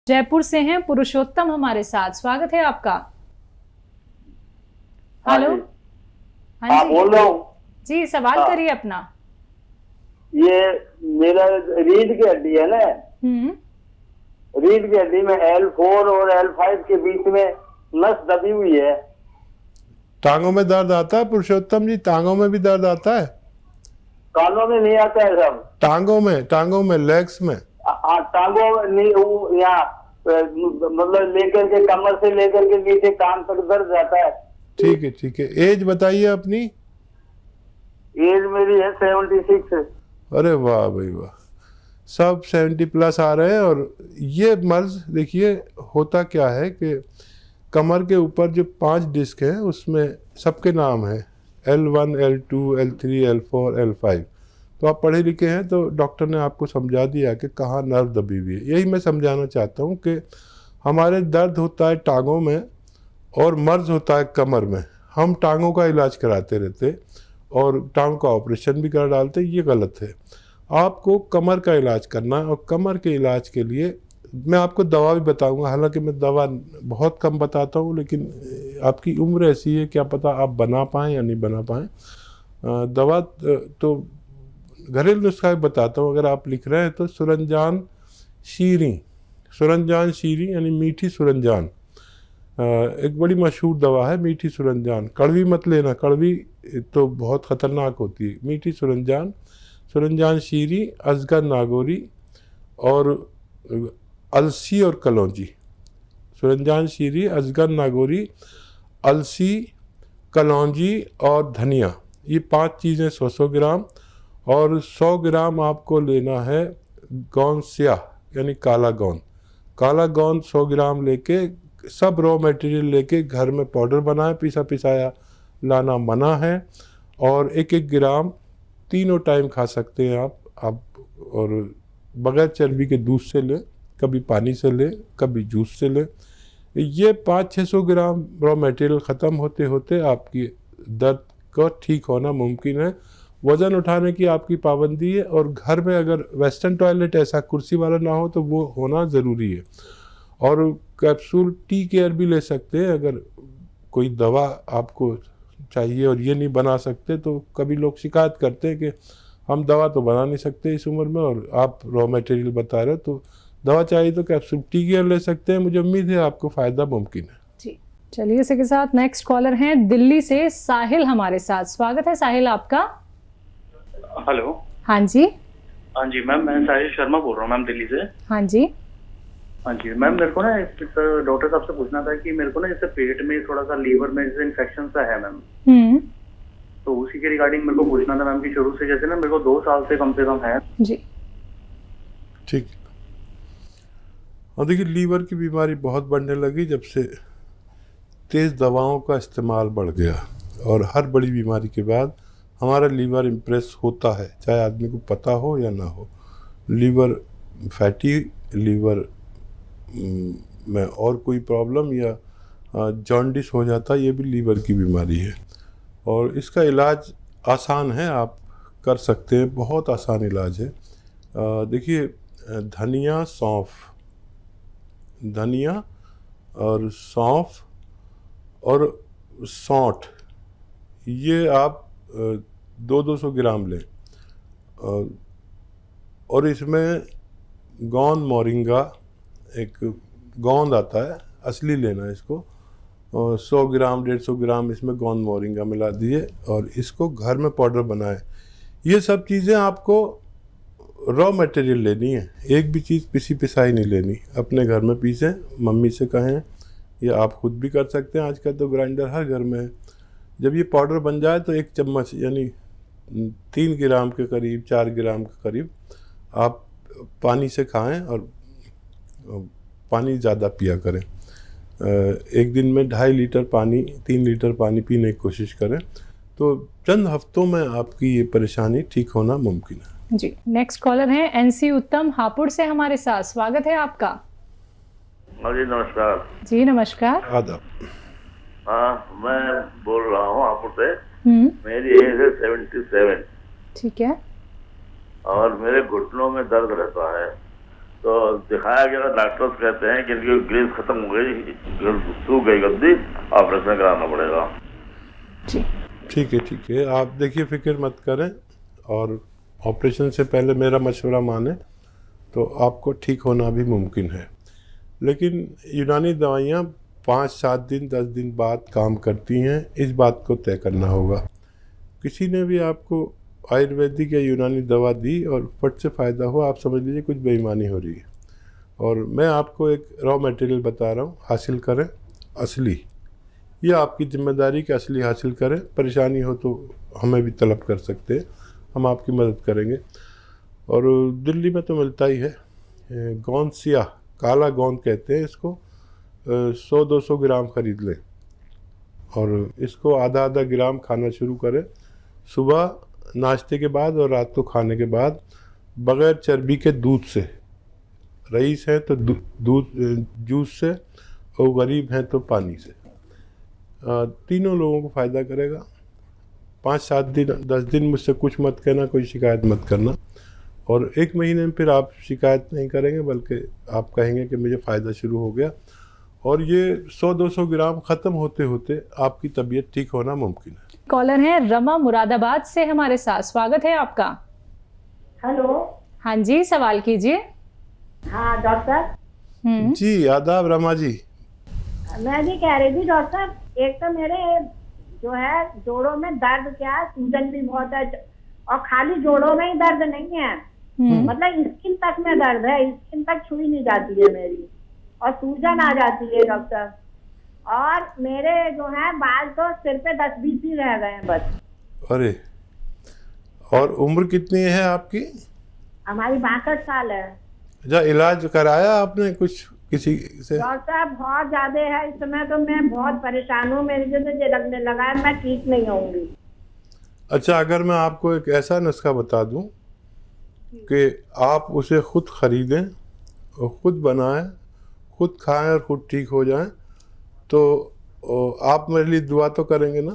जयपुर से हैं पुरुषोत्तम हमारे साथ। स्वागत है आपका। हेलो। हाँ जी, बोल रहा हूँ जी सवाल करिए अपना। ये मेरा रीढ़ की हड्डी है ना, रीढ़ की हड्डी में L4 और L5 के बीच में नस दबी हुई है। टांगों में दर्द आता है पुरुषोत्तम जी? टांगों में भी दर्द आता है? कानों में नहीं आता है सब। टांगों में लेग्स में? हाँ, टांगों में नहीं, वो यहाँ मतलब लेकर के कमर से लेकर के नीचे कान तक दर्द जाता है। ठीक है। एज बताइए अपनी। एज मेरी है 76। अरे वाह भाई वाह, सब 70+ आ रहे हैं। और ये मर्ज देखिए होता क्या है कि कमर के ऊपर जो 5 डिस्क हैं उसमें सबके नाम हैं, L1, L2, L3, L4, L5। तो आप पढ़े लिखे हैं तो डॉक्टर ने आपको समझा दिया कि कहाँ नर्व दबी हुई है। यही मैं समझाना चाहता हूँ कि हमारे दर्द होता है टांगों में और मर्ज होता है कमर में। हम टांगों का इलाज कराते रहते और टांग का ऑपरेशन भी कर डालते, ये गलत है। आपको कमर का इलाज करना है और कमर के इलाज के लिए मैं आपको दवा भी बताऊंगा। हालांकि मैं दवा बहुत कम बताता हूँ, लेकिन आपकी उम्र ऐसी है, क्या पता आप बना पाएँ या नहीं बना पाएँ। दवा तो घरेलू नुस्खा बताता हूँ। अगर आप लिख रहे हैं तो सुरंजान शीरी यानी मीठी सुरंजान, एक बड़ी मशहूर दवा है मीठी सुरंजान। कड़वी मत लेना, कड़वी तो बहुत ख़तरनाक होती है। मीठी सुरंजान शीरी, अजगर नागौरी और अलसी और कलौंजी। सुरंजान शीरी, अजगर नागौरी, अलसी, कलौंजी और धनिया, ये 5 चीज़ें 100-100 ग्राम। और 100 ग्राम आपको लेना है गोंद स्याह यानी काला गोंद 100 ग्राम लेके, सब रॉ मटेरियल लेके घर में पाउडर बनाए। पिसा पिसाया लाना मना है। और 1-1 ग्राम तीनों टाइम खा सकते हैं आप और बगैर चर्बी के दूध से लें, कभी पानी से लें, कभी जूस से लें। ये 500-600 ग्राम रॉ मटेरियल ख़त्म होते होते आपकी दर्द का ठीक होना मुमकिन है। वज़न उठाने की आपकी पाबंदी है और घर में अगर वेस्टर्न टॉयलेट ऐसा कुर्सी वाला ना हो तो वो होना ज़रूरी है। और कैप्सूल टी केयर भी ले सकते हैं अगर कोई दवा आपको चाहिए और ये नहीं बना सकते। तो कभी लोग शिकायत करते हैं कि हम दवा तो बना नहीं सकते इस उम्र में और आप रॉ मटेरियल बता रहे हो, तो दवा चाहिए तो कैप्सूल टी केयर ले सकते हैं। मुझे उम्मीद है आपको फ़ायदा मुमकिन है जी। चलिए इसी के साथ नेक्स्ट कॉलर हैं दिल्ली से साहिल हमारे साथ। स्वागत है साहिल आपका। हेलो। हाँ जी मैम, मैं साहिल शर्मा बोल रहा हूँ मैम, दिल्ली से। हाँ जी मैम, मेरे को ना डॉक्टर साहब से पूछना था कि मेरे को ना जैसे पेट में थोड़ा सा लीवर में जैसे इन्फेक्शन सा है मैम। तो उसी के रिगार्डिंग मेरे को पूछना था मैम कि शुरू से जैसे ना मेरे को 2 साल से कम है जी। ठीक। और देखिए लीवर की बीमारी बहुत बढ़ने लगी जब से तेज़ दवाओं का इस्तेमाल बढ़ गया। और हर बड़ी बीमारी के बाद हमारा लीवर इम्प्रेस होता है, चाहे आदमी को पता हो या ना हो। लीवर फैटी लीवर में और कोई प्रॉब्लम या जॉन्डिस हो जाता है, ये भी लीवर की बीमारी है। और इसका इलाज आसान है, आप कर सकते हैं, बहुत आसान इलाज है। देखिए धनिया और सौंफ और सौंठ, ये आप 200 ग्राम लें। और इसमें गोंद मोरिंगा, एक गोंद आता है असली लेना है इसको, और 100 ग्राम 150 ग्राम इसमें गोंद मोरिंगा मिला दिए और इसको घर में पाउडर बनाए। ये सब चीज़ें आपको रॉ मटेरियल लेनी है, एक भी चीज़ पिसी पिसाई नहीं लेनी। अपने घर में पीसें, मम्मी से कहें, या आप खुद भी कर सकते हैं। आजकल तो ग्राइंडर हर घर में है। जब ये पाउडर बन जाए तो 1 चम्मच यानी 3 ग्राम के करीब 4 ग्राम के करीब आप पानी से खाएं और पानी ज़्यादा पिया करें। एक दिन में 2.5 लीटर पानी 3 लीटर पानी पीने की कोशिश करें, तो चंद हफ्तों में आपकी ये परेशानी ठीक होना मुमकिन है जी। नेक्स्ट कॉलर हैं NC उत्तम हापुड़ से हमारे साथ। स्वागत है आपका। जी नमस्कार। जी नमस्कार। आदाब। मैं बोल रहा हूँ हापुड़ से। मेरी एज है 77। ठीक है। और मेरे घुटनों में दर्द रहता है तो दिखाया गया, डॉक्टर्स कहते हैं कि इनकी ग्रीस खत्म हो गई, सूख गई गद्दी, ऑपरेशन कराना पड़ेगा। ठीक है, आप देखिए फिक्र मत करें, और ऑपरेशन से पहले मेरा मशवरा माने तो आपको ठीक होना भी मुमकिन है। लेकिन यूनानी दवाइयाँ 5-7 दिन 10 दिन बाद काम करती हैं, इस बात को तय करना होगा। किसी ने भी आपको आयुर्वेदिक या यूनानी दवा दी और फट से फ़ायदा हुआ, आप समझ लीजिए कुछ बेईमानी हो रही है। और मैं आपको एक रॉ मटेरियल बता रहा हूँ, हासिल करें असली। ये आपकी जिम्मेदारी कि असली हासिल करें। परेशानी हो तो हमें भी तलब कर सकते हैं, हम आपकी मदद करेंगे। और दिल्ली में तो मिलता ही है, गोंद सिया, काला गोंद कहते हैं इसको। 100-200 ग्राम ख़रीद लें और इसको आधा ग्राम खाना शुरू करें, सुबह नाश्ते के बाद और रात को खाने के बाद, बग़ैर चर्बी के दूध से। रईस हैं तो दूध जूस से, और गरीब हैं तो पानी से। तीनों लोगों को फ़ायदा करेगा। 5-7 दिन 10 दिन मुझसे कुछ मत कहना, कोई शिकायत मत करना, और 1 महीने में फिर आप शिकायत नहीं करेंगे, बल्कि आप कहेंगे कि मुझे फ़ायदा शुरू हो गया। और ये 100-200 ग्राम ख़त्म होते होते आपकी तबीयत ठीक होना मुमकिन है। कॉलर हैं रमा मुरादाबाद से हमारे साथ, स्वागत है आपका। हेलो। हाँ जी, सवाल कीजिए। हाँ डॉक्टर। जी आदाब रमा जी। मैं भी कह रही थी डॉक्टर, एक तो मेरे जो है जोड़ों में दर्द, क्या है, सूजन भी बहुत है, और खाली जोड़ों में ही दर्द नहीं है, मतलब स्किन तक में दर्द है, स्किन तक छुई नहीं जाती है मेरी, और सूजन आ जाती है डॉक्टर। और मेरे जो है बाल तो सिर पे 10-20 ही रह गए हैं बस। अरे, और उम्र कितनी है आपकी? हमारी 62 साल है। अच्छा, इलाज कराया आपने कुछ किसी से? डॉक्टर बहुत ज्यादा है इस समय, तो मैं बहुत परेशान हूँ, मेरे जैसे लगने लगा है, मैं ठीक नहीं होंगी। अच्छा, अगर मैं आपको एक ऐसा नुस्खा बता दूं कि आप उसे खुद खरीदें और खुद बनाएं, खुद खाएं और खुद ठीक हो जाएं, तो आप मेरे लिए दुआ तो करेंगे ना?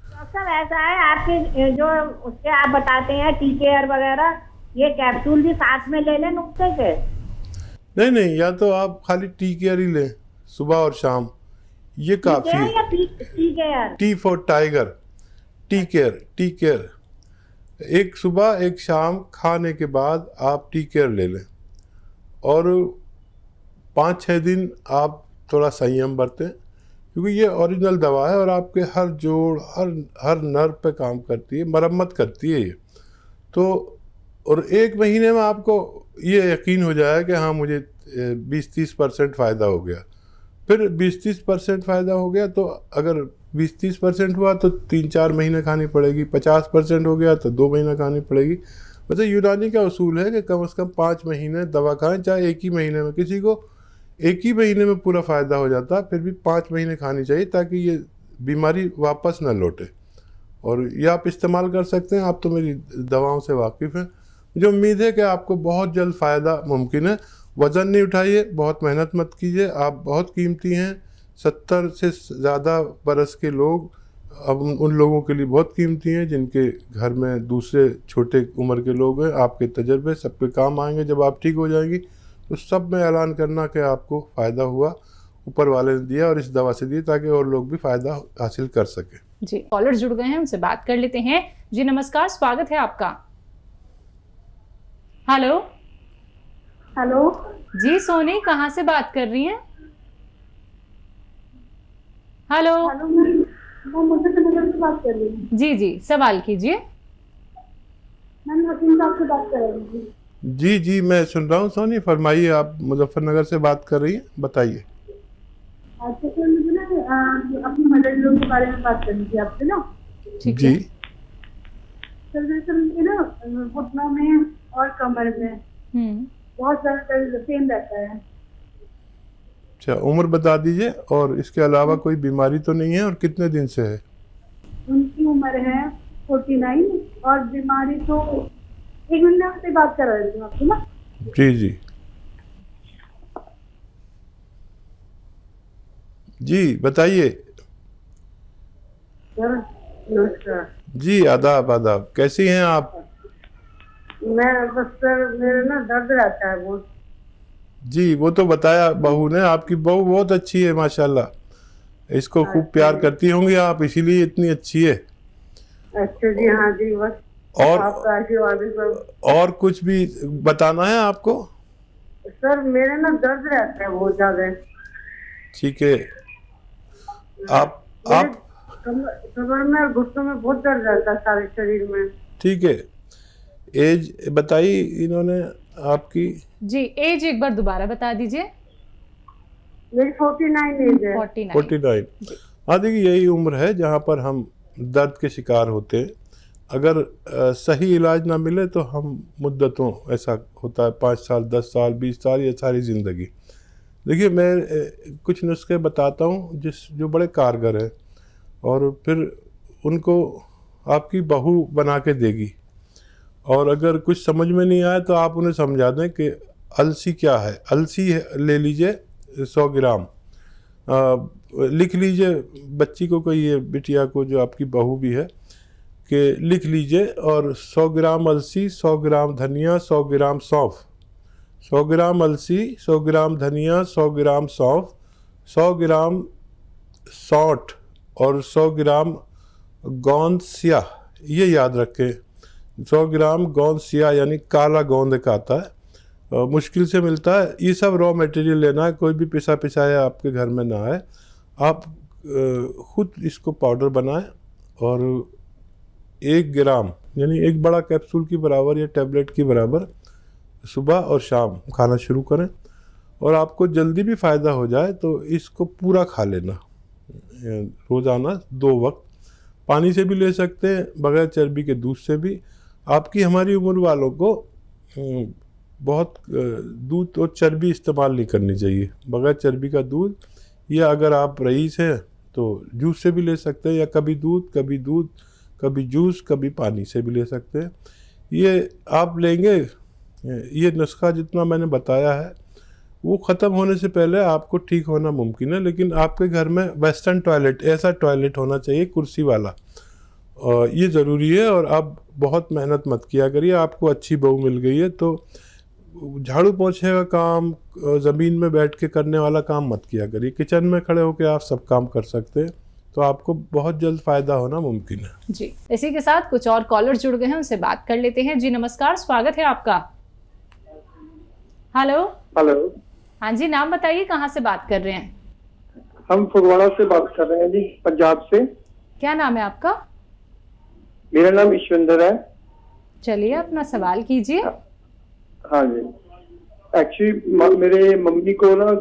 डॉक्टर ऐसा है, आपके जो उसके आप बताते हैं टी केयर वगैरह, ये कैप्सूल भी साथ में ले लें नुस्खे के? नहीं, या तो आप खाली टी केयर ही लें सुबह और शाम, ये काफ़ी है। Tea care, T for tiger, tea care, एक सुबह एक शाम खाने के बाद आप टी केयर ले लें, और 5-6 दिन आप थोड़ा संयम बरतें, क्योंकि ये ओरिजिनल दवा है और आपके हर जोड़, हर नर्व पे काम करती है, मरम्मत करती है ये। तो और 1 महीने में आपको ये यकीन हो जाए कि हाँ मुझे 20-30% फ़ायदा हो गया। फिर 20-30% फ़ायदा हो गया तो अगर 20-30% हुआ तो 3-4 महीने खानी पड़ेगी, 50% हो गया तो 2 महीने खानी पड़ेगी। मतलब यूनानी का उसूल है कि कम से कम 5 महीने दवा खाएं, चाहे 1 ही महीने में। किसी को 1 ही महीने में पूरा फ़ायदा हो जाता, फिर भी 5 महीने खानी चाहिए ताकि ये बीमारी वापस न लौटे। और ये आप इस्तेमाल कर सकते हैं, आप तो मेरी दवाओं से वाकिफ़ हैं। मुझे उम्मीद है कि आपको बहुत जल्द फ़ायदा मुमकिन है। वज़न नहीं उठाइए, बहुत मेहनत मत कीजिए, आप बहुत कीमती हैं। 70 से ज़्यादा बरस के लोग अब उन लोगों के लिए बहुत कीमती हैं जिनके घर में दूसरे छोटे उम्र के लोग हैं। आपके तजर्बे सबके काम आएंगे जब आप ठीक हो जाएंगी। तो सब में ऐलान करना कि आपको फ़ायदा हुआ, ऊपर वाले ने दिया और इस दवा से दिया, ताकि और लोग भी फ़ायदा हासिल कर सकें। जी, कॉलर जुड़ गए हैं, उनसे बात कर लेते हैं। जी नमस्कार, स्वागत है आपका। हेलो। हेलो जी सोनी, कहाँ से बात कर रही हैं? हेलो। हेलो, मैं मुजफ्फरनगर से बात कर रही हूँ। जी, सवाल कीजिए। मैं हकीम साहब से बात कर रही हूँ। जी, मैं सुन रहा हूँ सोनी, फरमाइए। आप मुजफ्फरनगर से बात कर रही हैं, बताइए। अच्छा सर, मुझे ना अपनी मदर इन लॉ के बारे में बात करनी थी आपसे ना। जी सर, मुझे ना घुटनों में और कमर में बहुत ज़्यादा दर्द पेन रहता है। अच्छा, उम्र बता दीजिए, और इसके अलावा कोई बीमारी तो नहीं है, और कितने दिन से है? उनकी उम्र है 49, और बीमारी तो 1 महीने से बात कर रही थी आपसे ना। जी बताइए। सर नमस्कार। जी आदाब, कैसी हैं आप? मैं बस सर मेरे ना दर्द रहता है बहुत। जी, वो तो बताया बहू ने, आपकी बहू बहुत अच्छी है माशाल्लाह, इसको खूब प्यार करती होंगी आप, इसीलिए इतनी अच्छी है। अच्छा जी, हाँ जी, बस और आपका आशीर्वाद है सर। और कुछ भी बताना है आपको? सर मेरे ना दर्द रहता है बहुत ज्यादा। ठीक है, आप कमर में और घुटनों में बहुत दर्द रहता है सारे शरीर में। ठीक है, एज बताई इन्होंने आपकी? जी, एज एक बार दोबारा बता दीजिए। मेरी 49 एज है। 49। हाँ देखिए, यही उम्र है जहाँ पर हम दर्द के शिकार होते हैं। अगर सही इलाज ना मिले तो हम मुद्दतों, ऐसा होता है 5 साल, 10 साल, 20 साल या सारी ज़िंदगी। देखिए, मैं कुछ नुस्खे बताता हूँ जो बड़े कारगर हैं, और फिर उनको आपकी बहू बना के देगी। और अगर कुछ समझ में नहीं आए तो आप उन्हें समझा दें कि अलसी क्या है। अलसी ले लीजिए 100 ग्राम, लिख लीजिए, बच्ची को कहिए, बिटिया को जो आपकी बहू भी है, कि लिख लीजिए, और 100 ग्राम अलसी, 100 ग्राम धनिया, 100 ग्राम सौंफ, 100 ग्राम अलसी, 100 ग्राम धनिया, 100 ग्राम सौंफ, 100 ग्राम सौंठ और 100 ग्राम गोंद स्याह, ये याद रखें। 100 ग्राम गोंद स्याह यानी काला गोंद एक आता है, मुश्किल से मिलता है। ये सब रॉ मटेरियल लेना है, कोई भी पिसा पिसाया आपके घर में ना आए। आप खुद इसको पाउडर बनाएं और 1 ग्राम यानी एक बड़ा कैप्सूल की बराबर या टैबलेट की बराबर सुबह और शाम खाना शुरू करें। और आपको जल्दी भी फ़ायदा हो जाए तो इसको पूरा खा लेना रोज़ाना 2 वक्त। पानी से भी ले सकते हैं, बगैर चर्बी के दूध से भी। आपकी हमारी उम्र वालों को बहुत दूध और चर्बी इस्तेमाल नहीं करनी चाहिए। बगैर चर्बी का दूध, या अगर आप रईस हैं तो जूस से भी ले सकते हैं, या कभी दूध कभी जूस कभी पानी से भी ले सकते हैं। ये आप लेंगे, ये नुस्खा जितना मैंने बताया है वो ख़त्म होने से पहले आपको ठीक होना मुमकिन है। लेकिन आपके घर में वेस्टर्न टॉयलेट, ऐसा टॉयलेट होना चाहिए कुर्सी वाला, और ये ज़रूरी है। और आप बहुत मेहनत मत किया करिए, आपको अच्छी बहू मिल गई है तो झाड़ू पोछे का काम, ज़मीन में बैठ के करने वाला काम मत किया करिए। किचन में खड़े होकर आप सब काम कर सकते हैं, तो आपको बहुत जल्द फ़ायदा होना मुमकिन है। जी, इसी के साथ कुछ और कॉलर जुड़ गए हैं, उनसे बात कर लेते हैं। जी नमस्कार, स्वागत है आपका। हेलो। हाँ जी, नाम बताइए, कहाँ से बात कर रहे हैं? हम फगवाड़ा से बात कर रहे हैं जी, पंजाब से। क्या नाम है आपका? मेरा नाम ईश्वंदर है। चलिए अपना सवाल कीजिए। हाँ जी, एक्चुअली मेरे मम्मी को ना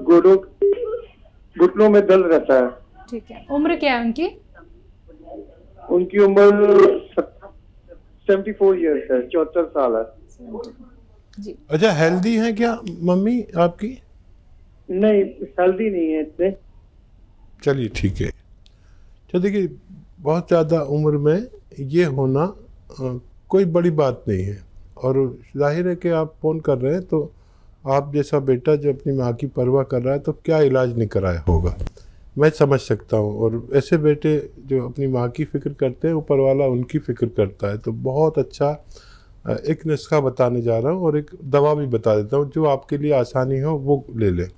घुटनों में दर्द रहता है। ठीक है, उम्र क्या है उनकी? उनकी उम्र 74 ईयर्स है, 74 साल है जी। अच्छा, हेल्दी है क्या मम्मी आपकी? नहीं, हेल्दी नहीं है इतने। चलिए ठीक है। तो देखिए, बहुत ज़्यादा उम्र में ये होना कोई बड़ी बात नहीं है। और जाहिर है कि आप फ़ोन कर रहे हैं तो आप जैसा बेटा जो अपनी माँ की परवाह कर रहा है, तो क्या इलाज नहीं कराया होगा, मैं समझ सकता हूँ। और ऐसे बेटे जो अपनी माँ की फ़िक्र करते हैं, ऊपर वाला उनकी फ़िक्र करता है। तो बहुत अच्छा एक नुस्खा बताने जा रहा हूँ, और एक दवा भी बता देता हूँ जो आपके लिए आसानी हो वो ले लें।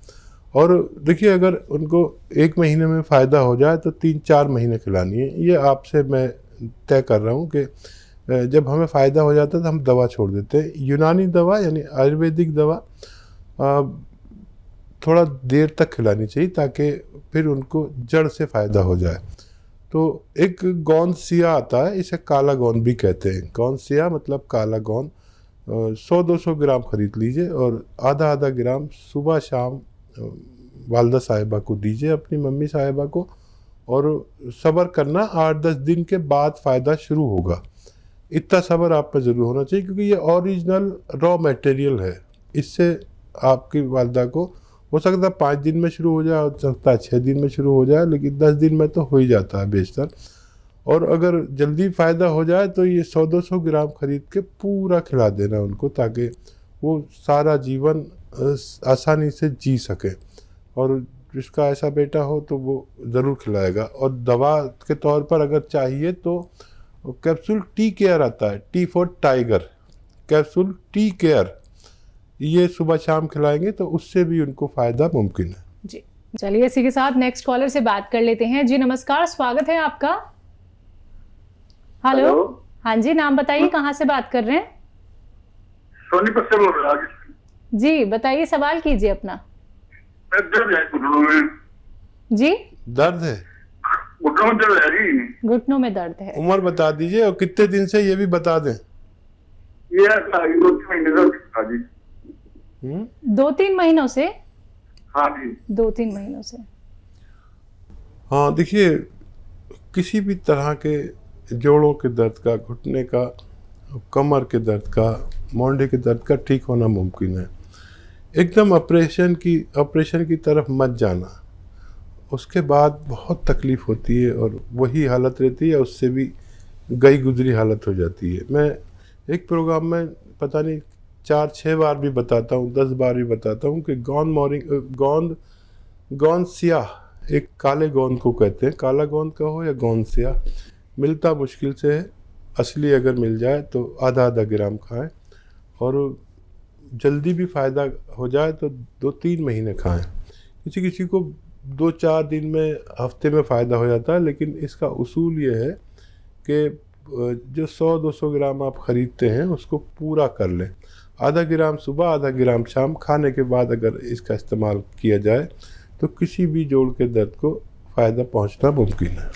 और देखिए, अगर उनको 1 महीने में फ़ायदा हो जाए तो 3-4 महीने खिलानी है। ये आपसे मैं तय कर रहा हूँ कि जब हमें फ़ायदा हो जाता है तो हम दवा छोड़ देते हैं। यूनानी दवा यानी आयुर्वेदिक दवा थोड़ा देर तक खिलानी चाहिए, ताकि फिर उनको जड़ से फ़ायदा हो जाए। तो एक गोंद सिया आता है, इसे काला गोंद भी कहते हैं। गोंद सिया मतलब काला गोंद, 100-200 ग्राम ख़रीद लीजिए, और आधा ग्राम सुबह शाम वालदा साहिबा को दीजिए, अपनी मम्मी साहिबा को। और सब्र करना, 8-10 दिन के बाद फ़ायदा शुरू होगा। इतना सब्र आप में ज़रूर होना चाहिए, क्योंकि ये ओरिजिनल रॉ मटेरियल है। इससे आपकी वालदा को हो सकता है 5 दिन में शुरू हो जाए, हो सकता है 6 दिन में शुरू हो जाए, लेकिन 10 दिन में तो हो ही जाता है बेशतर। और अगर जल्दी फ़ायदा हो जाए तो ये 100-200 ग्राम ख़रीद के पूरा खिला देना उनको, ताकि वो सारा जीवन आसानी से जी सके। और जिसका ऐसा बेटा हो तो वो ज़रूर खिलाएगा। और दवा के तौर पर अगर चाहिए तो कैप्सूल टी केयर आता है, T for tiger capsule tea care, ये सुबह शाम खिलाएंगे तो उससे भी उनको फ़ायदा मुमकिन है। जी चलिए, इसी के साथ नेक्स्ट कॉलर से बात कर लेते हैं। जी नमस्कार, स्वागत है आपका। हेलो। हाँ जी, नाम बताइए, कहाँ से बात कर रहे हैं? सोनीपत से बोल रहा हूँ। जी बताइए, सवाल कीजिए अपना। दर्द है घुटनों में। जी दर्द है घुटनों में, दर्द है जी। घुटनों में दर्द है। उम्र बता दीजिए और कितने दिन से, ये भी बता दें। ये 2-3 महीने से जी। 2-3 महीनों से? हाँ जी, 2-3 महीनों से। हाँ देखिए, किसी भी तरह के जोड़ों के दर्द का, घुटने का, कमर के दर्द का, मोंढे के दर्द का ठीक होना मुमकिन है। एकदम ऑपरेशन की तरफ मत जाना, उसके बाद बहुत तकलीफ़ होती है और वही हालत रहती है, उससे भी गई गुजरी हालत हो जाती है। मैं एक प्रोग्राम में पता नहीं 4-6 बार भी बताता हूँ, 10 बार भी बताता हूँ कि गोंद स्याह, एक काले गोंद को कहते हैं, काला गोंद का हो या गोंद स्याह, मिलता मुश्किल से है। असली अगर मिल जाए तो आधा ग्राम खाएं, और जल्दी भी फ़ायदा हो जाए तो 2-3 महीने खाएं। किसी को 2-4 दिन में, हफ्ते में फ़ायदा हो जाता है, लेकिन इसका उसूल ये है कि जो 100-200 ग्राम आप ख़रीदते हैं उसको पूरा कर लें। आधा ग्राम सुबह, आधा ग्राम शाम, खाने के बाद अगर इसका इस्तेमाल किया जाए तो किसी भी जोड़ के दर्द को फ़ायदा पहुंचना मुमकिन है।